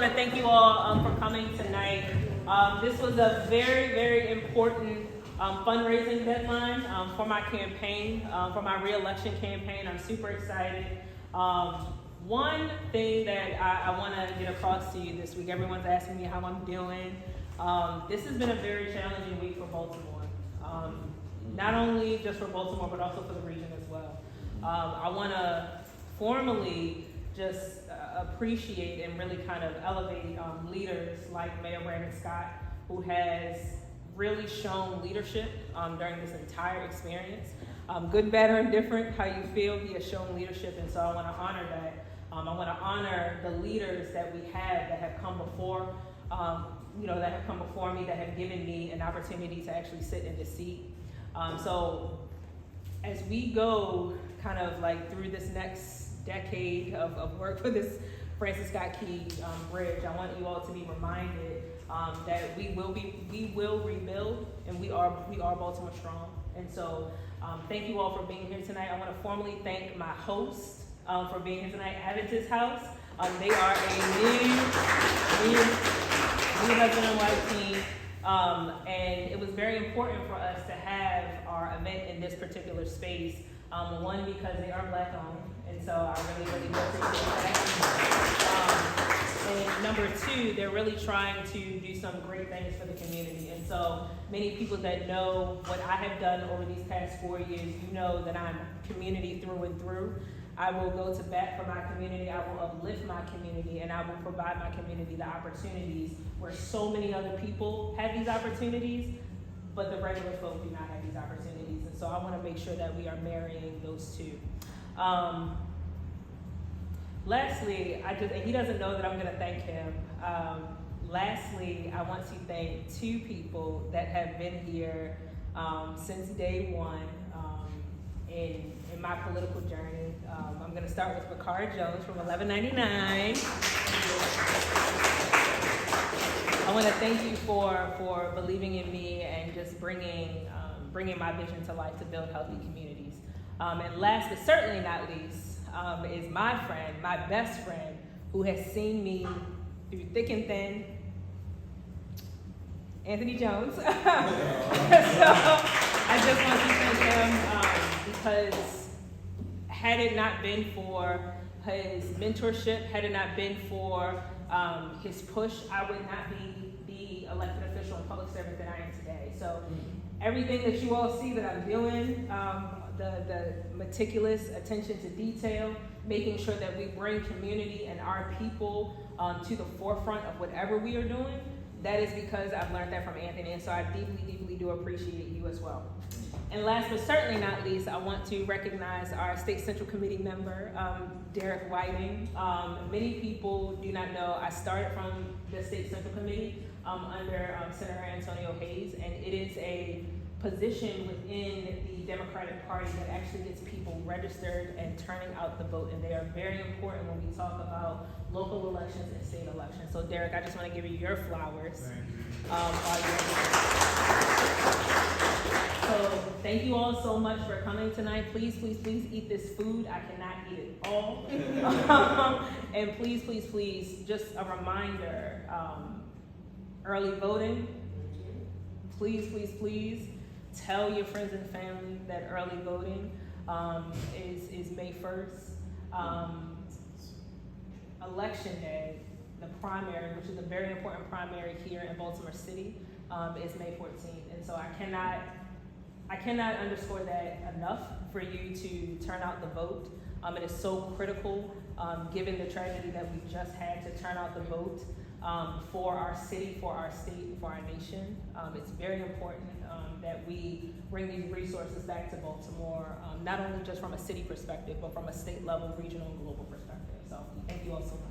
want to thank you all for coming tonight. This was a very, very important fundraising deadline for my campaign, for my re-election campaign. I'm super excited. One thing that I want to get across to you this week, everyone's asking me how I'm doing. This has been a very challenging week for Baltimore. Not only just for Baltimore, but also for the region as well. I want to formally just appreciate and really kind of elevate leaders like Mayor Brandon Scott, who has really shown leadership during this entire experience. Good, bad, or indifferent, how you feel, he has shown leadership, and so I want to honor that. I want to honor the leaders that we have that have come before, that have come before me, that have given me an opportunity to actually sit in this seat. So as we go kind of like through this next decade of work for this Francis Scott Key Bridge, I want you all to be reminded that we will rebuild, and we are Baltimore strong. And so thank you all for being here tonight. I want to formally thank my host for being here tonight, Adventist House. They are a new husband and wife team. And it was very important for us to have our event in this particular space. One, because they are Black owned, and so I really, really appreciate that. And number two, they're really trying to do some great things for the community. And so many people that know what I have done over these past 4 years, you know that I'm community through and through. I will go to bat for my community, I will uplift my community, and I will provide my community the opportunities where so many other people have these opportunities, but the regular folk do not have these opportunities. And so I want to make sure that we are marrying those two. Lastly, he doesn't know that I'm going to thank him. Lastly, I want to thank two people that have been here since day one in my political journey. I'm going to start with Ricard Jones from 1199. I want to thank you for believing in me and just bringing my vision to life to build healthy communities. And last but certainly not least is my friend, my best friend, who has seen me through thick and thin, Anthony Jones. So I just want to thank him because had it not been for his mentorship, had it not been for his push, I would not be the elected official and public servant that I am today. So everything that you all see that I'm doing, the meticulous attention to detail, making sure that we bring community and our people to the forefront of whatever we are doing, that is because I've learned that from Anthony, and so I deeply, deeply do appreciate you as well. And last but certainly not least, I want to recognize our State Central Committee member, Derek Whiting. Many people do not know I started from the State Central Committee under Senator Antonio Hayes, and it is a position within the Democratic Party that actually gets people registered and turning out the vote, and they are very important when we talk about local elections and state elections. So Derek, I just want to give you your flowers. So thank you all so much for coming tonight. Please, please, please eat this food. I cannot eat it all. And please, please, please, just a reminder, early voting. Please, please, please tell your friends and family that early voting is May 1st. Election day, the primary, which is a very important primary here in Baltimore City, is May 14th. And so I cannot underscore that enough for you to turn out the vote. It is so critical, given the tragedy that we just had, to turn out the vote for our city, for our state, for our nation. It's very important that we bring these resources back to Baltimore, not only just from a city perspective, but from a state level, regional, and global perspective. So thank you all so much.